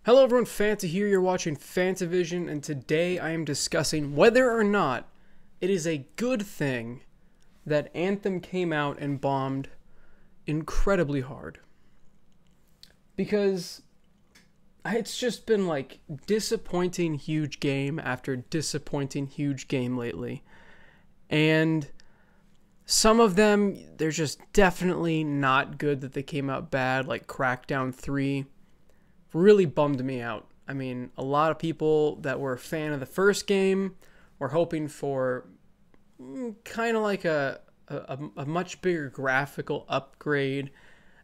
Hello everyone, Fanta here, you're watching Fantavision, and today I am discussing whether or not it is a good thing that Anthem came out and bombed incredibly hard. Because it's just been like disappointing huge game after disappointing huge game lately. And some of them, they're just definitely not good that they came out bad, like Crackdown 3. Really bummed me out. I mean, a lot of people that were a fan of the first game were hoping for kind of like a much bigger graphical upgrade,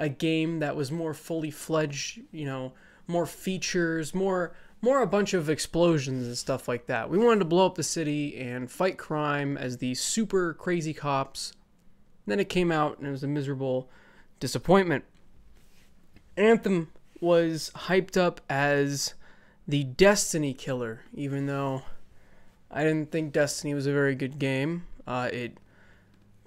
a game that was more fully fledged, you know, more features, more a bunch of explosions and stuff like that. We wanted to blow up the city and fight crime as these super crazy cops. Then it came out and it was a miserable disappointment. Anthem was hyped up as the Destiny killer, even though I didn't think Destiny was a very good game. It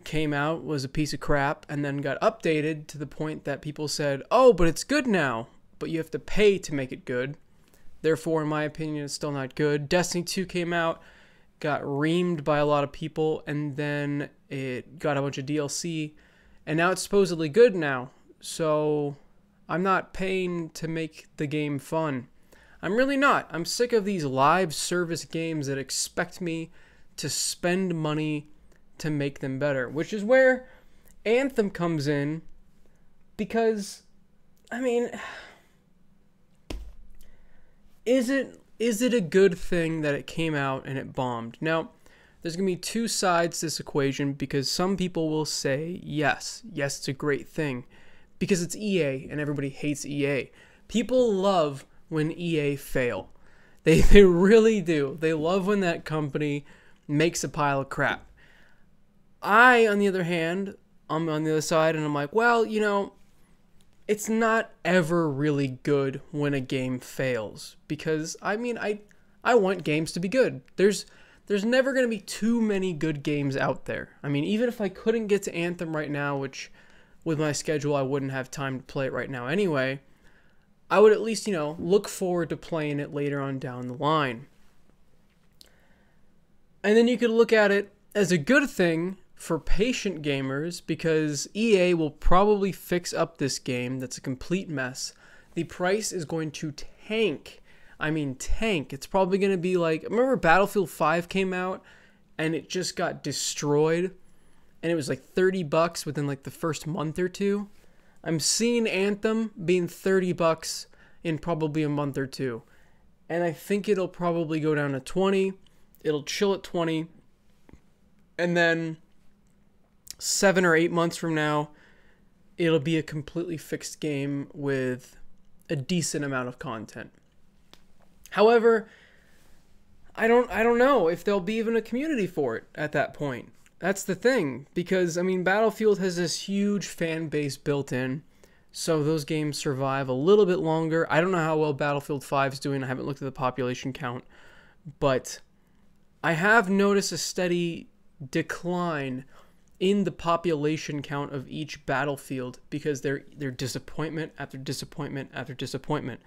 came out, was a piece of crap, and then got updated to the point that people said, oh, but it's good now, but you have to pay to make it good. Therefore, in my opinion, it's still not good. Destiny 2 came out, got reamed by a lot of people, and then it got a bunch of DLC, and now it's supposedly good now. So I'm not paying to make the game fun. I'm really not. I'm sick of these live service games that expect me to spend money to make them better, which is where Anthem comes in, because, I mean, is it a good thing that it came out and it bombed? Now, there's going to be two sides to this equation, because some people will say, yes, it's a great thing, because it's EA and everybody hates EA. People love when EA fail. They really do. They love when that company makes a pile of crap. I, on the other hand, I'm on the other side and I'm like, well, you know, it's not ever really good when a game fails, because I mean, I want games to be good. There's never going to be too many good games out there. I mean, even if I couldn't get to Anthem right now, which with my schedule I wouldn't have time to play it right now anyway, I would at least, you know, look forward to playing it later on down the line. And then you could look at it as a good thing for patient gamers, because EA will probably fix up this game that's a complete mess. The price is going to tank. I mean, tank. It's probably going to be like, remember Battlefield 5 came out and it just got destroyed, and it was like $30 within like the first month or two. I'm seeing Anthem being $30 in probably a month or two, and I think it'll probably go down to 20. It'll chill at 20, and then 7 or 8 months from now, it'll be a completely fixed game with a decent amount of content. However, I don't know if there'll be even a community for it at that point. That's the thing, because I mean, Battlefield has this huge fan base built in, so those games survive a little bit longer. I don't know how well Battlefield 5 is doing. I haven't looked at the population count, but I have noticed a steady decline in the population count of each Battlefield, because they're disappointment after disappointment after disappointment.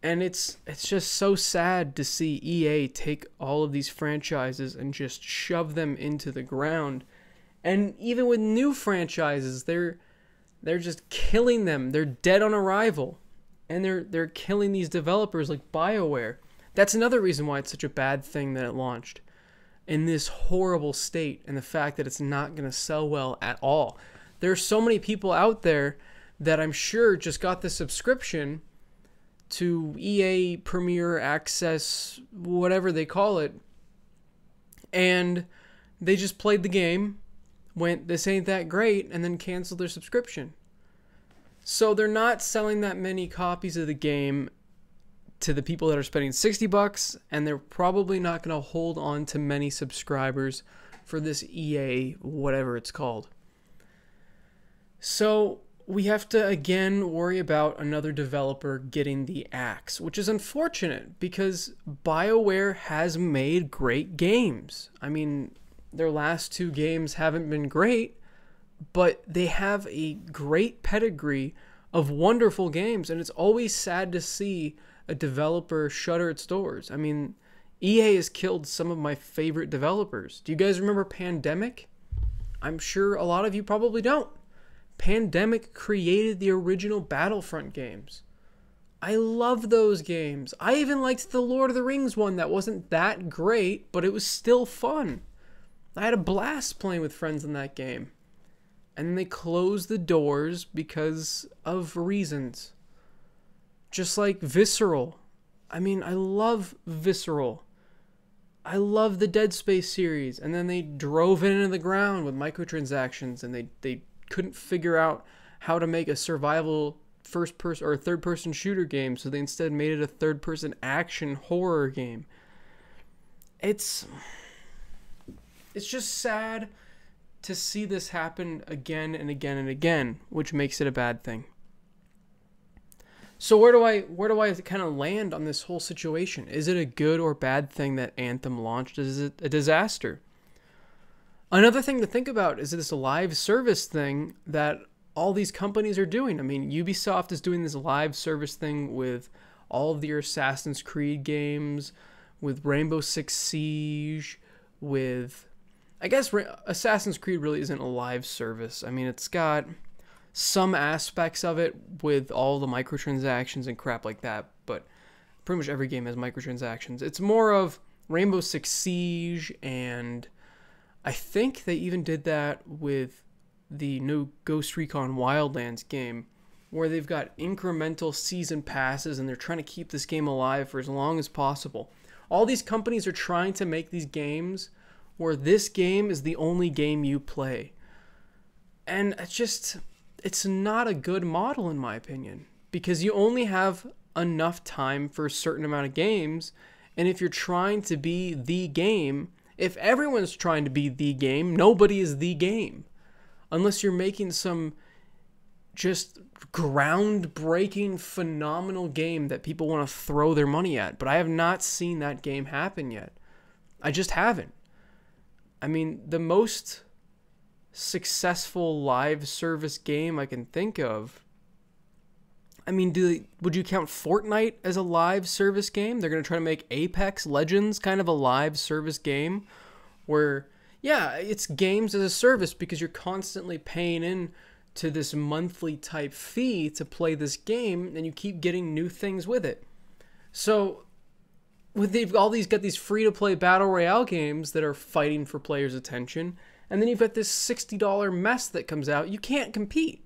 And it's just so sad to see EA take all of these franchises and just shove them into the ground. And even with new franchises, they're just killing them. They're dead on arrival. And they're killing these developers like BioWare. That's another reason why it's such a bad thing that it launched in this horrible state, and the fact that it's not going to sell well at all. There are so many people out there that I'm sure just got the subscription to EA Premier Access, whatever they call it, and they just played the game, went, this ain't that great, and then canceled their subscription. So they're not selling that many copies of the game to the people that are spending $60, and they're probably not going to hold on to many subscribers for this EA whatever it's called. So we have to again worry about another developer getting the axe, which is unfortunate, because BioWare has made great games. I mean, their last two games haven't been great, but they have a great pedigree of wonderful games, and it's always sad to see a developer shutter its doors. I mean, EA has killed some of my favorite developers. Do you guys remember Pandemic? I'm sure a lot of you probably don't. Pandemic created the original Battlefront games. I love those games. I even liked the Lord of the Rings one that wasn't that great, but it was still fun. I had a blast playing with friends in that game. And then they closed the doors because of reasons. Just like Visceral. I mean, I love Visceral. I love the Dead Space series. And then they drove it into the ground with microtransactions, and they couldn't figure out how to make a survival first-person or third-person shooter game, so they instead made it a third-person action horror game. It's just sad to see this happen again and again and again, which makes it a bad thing. So where do I kind of land on this whole situation? Is it a good or bad thing that Anthem launched? Is it a disaster? Another thing to think about is this live service thing that all these companies are doing. I mean, Ubisoft is doing this live service thing with all of their Assassin's Creed games, with Rainbow Six Siege, with... I guess Assassin's Creed really isn't a live service. I mean, it's got some aspects of it with all the microtransactions and crap like that, but pretty much every game has microtransactions. It's more of Rainbow Six Siege, and I think they even did that with the new Ghost Recon Wildlands game, where they've got incremental season passes and they're trying to keep this game alive for as long as possible. All these companies are trying to make these games where this game is the only game you play. And it's not a good model in my opinion, because you only have enough time for a certain amount of games, and if you're trying to be the game, if everyone's trying to be the game, nobody is the game. Unless you're making some just groundbreaking, phenomenal game that people want to throw their money at. But I have not seen that game happen yet. I just haven't. I mean, the most successful live service game I can think of, I mean, would you count Fortnite as a live service game? They're going to try to make Apex Legends kind of a live service game where, yeah, it's games as a service because you're constantly paying in to this monthly type fee to play this game, and you keep getting new things with it. So they've got these free-to-play battle royale games that are fighting for players' attention, and then you've got this $60 mess that comes out. You can't compete.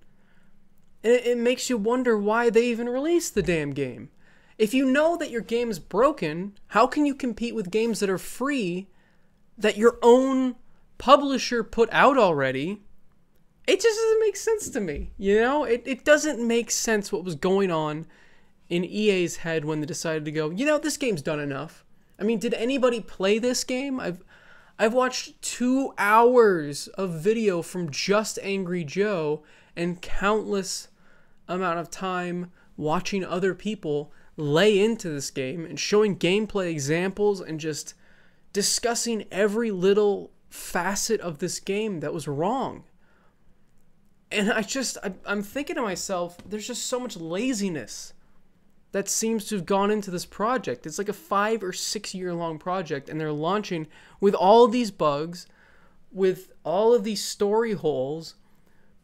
And it makes you wonder why they even released the damn game. If you know that your game is broken, how can you compete with games that are free that your own publisher put out already? It just doesn't make sense to me. You know, it doesn't make sense what was going on in EA's head when they decided to go, you know, this game's done enough. I mean, did anybody play this game? I've watched 2 hours of video from Just Angry Joe and countless amount of time watching other people lay into this game and showing gameplay examples and just discussing every little facet of this game that was wrong. And I'm thinking to myself, there's just so much laziness that seems to have gone into this project. It's like a 5 or 6 year long project, and they're launching with all these bugs, with all of these story holes,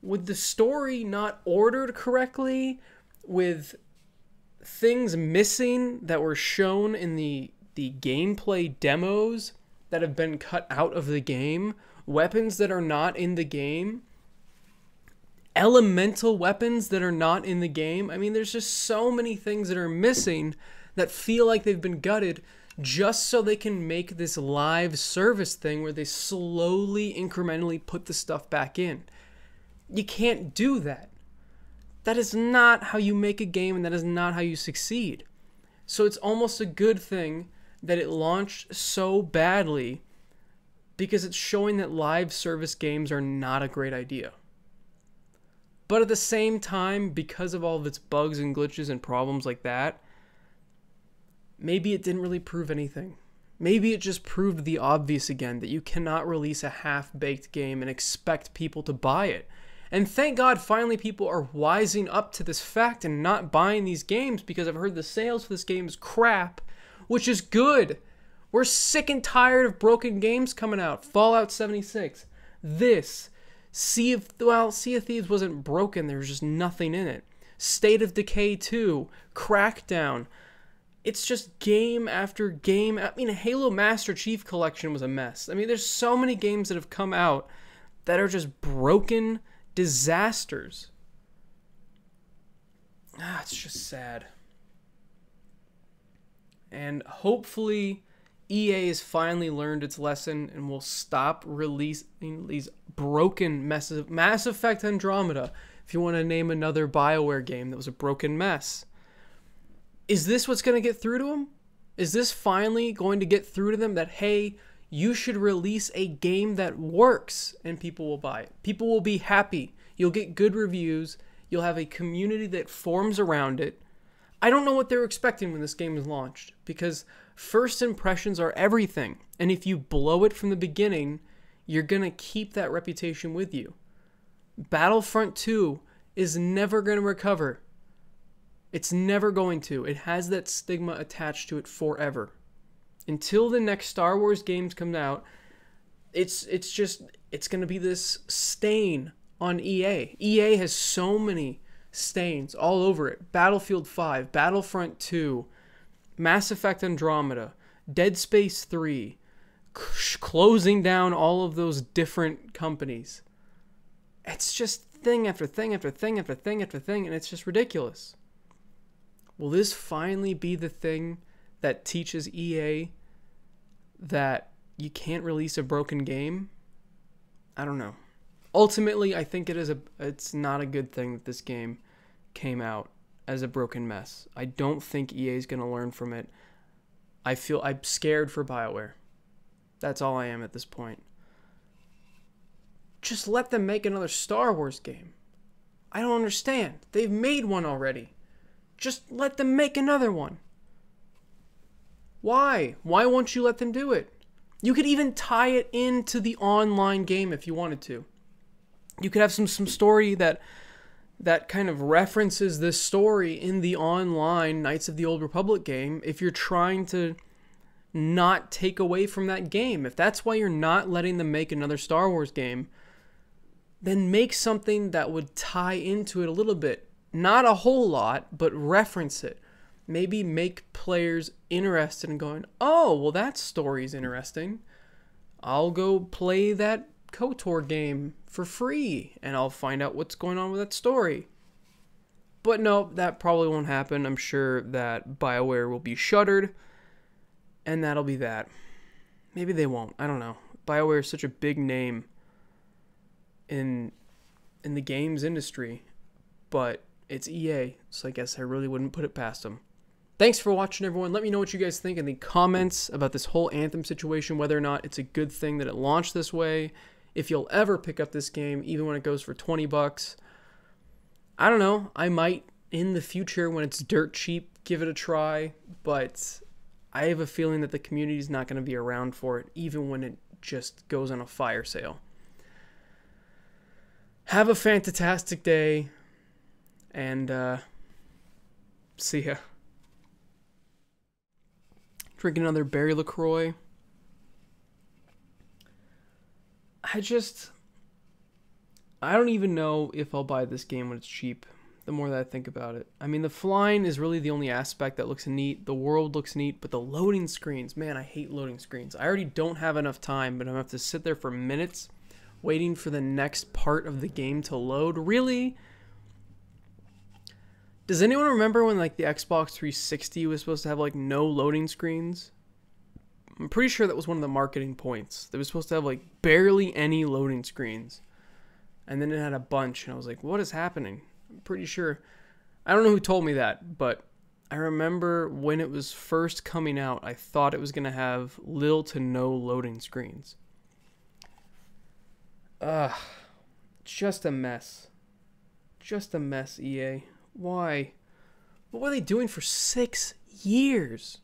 with the story not ordered correctly, with things missing that were shown in the gameplay demos that have been cut out of the game, weapons that are not in the game, elemental weapons that are not in the game. I mean, there's just so many things that are missing that feel like they've been gutted just so they can make this live service thing where they slowly, incrementally put the stuff back in. You can't do that. That is not how you make a game, and that is not how you succeed. So it's almost a good thing that it launched so badly, because it's showing that live service games are not a great idea. But at the same time, because of all of its bugs and glitches and problems like that, maybe it didn't really prove anything. Maybe it just proved the obvious again, that you cannot release a half-baked game and expect people to buy it. And thank God finally people are wising up to this fact and not buying these games, because I've heard the sales for this game is crap, which is good. We're sick and tired of broken games coming out. Fallout 76. This. Sea of Thieves wasn't broken. There was just nothing in it. State of Decay 2. Crackdown. It's just game after game. I mean, Halo Master Chief Collection was a mess. I mean, there's so many games that have come out that are just broken disasters. It's just sad. And hopefully EA has finally learned its lesson and will stop releasing these broken messes. Mass Effect Andromeda, if you want to name another BioWare game that was a broken mess. Is this what's going to get through to them? Is this finally going to get through to them that, hey, you should release a game that works and people will buy it? People will be happy. You'll get good reviews. You'll have a community that forms around it. I don't know what they're expecting when this game is launched, because first impressions are everything. And if you blow it from the beginning, you're going to keep that reputation with you. Battlefront 2 is never going to recover. It's never going to. It has that stigma attached to it forever. Until the next Star Wars games come out, it's going to be this stain on EA. EA has so many stains all over it. Battlefield 5, Battlefront 2, Mass Effect Andromeda, Dead Space 3, closing down all of those different companies. It's just thing after thing after thing after thing after thing, and it's just ridiculous. Will this finally be the thing that teaches EA that you can't release a broken game? I don't know. Ultimately, I think it's not a good thing that this game came out as a broken mess. I don't think EA is going to learn from it. I'm scared for BioWare. That's all I am at this point. Just let them make another Star Wars game. I don't understand. They've made one already. Just let them make another one. Why? Why won't you let them do it? You could even tie it into the online game if you wanted to. You could have some story that kind of references this story in the online Knights of the Old Republic game if you're trying to not take away from that game. If that's why you're not letting them make another Star Wars game, then make something that would tie into it a little bit. Not a whole lot, but reference it. Maybe make players interested in going, oh, well, that story's interesting. I'll go play that KOTOR game for free, and I'll find out what's going on with that story. But no, that probably won't happen. I'm sure that BioWare will be shuttered, and that'll be that. Maybe they won't. I don't know. BioWare is such a big name in the games industry, but it's EA, so I guess I really wouldn't put it past them. Thanks for watching, everyone. Let me know what you guys think in the comments about this whole Anthem situation, whether or not it's a good thing that it launched this way, if you'll ever pick up this game, even when it goes for 20 bucks. I don't know. I might, in the future, when it's dirt cheap, give it a try, but I have a feeling that the community is not going to be around for it, even when it just goes on a fire sale. Have a fantastic day, and see ya. Drink another berry LaCroix. I don't even know if I'll buy this game when it's cheap, the more that I think about it. I mean, the flying is really the only aspect that looks neat. The world looks neat, but the loading screens, man, I hate loading screens. I already don't have enough time, but I'm going to have to sit there for minutes waiting for the next part of the game to load. Really? Does anyone remember when like the Xbox 360 was supposed to have like no loading screens? I'm pretty sure that was one of the marketing points. They were supposed to have like barely any loading screens. And then it had a bunch, and I was like, what is happening? I'm pretty sure. I don't know who told me that, but I remember when it was first coming out, I thought it was going to have little to no loading screens. Just a mess. Just a mess, EA. Why? What were they doing for 6 years?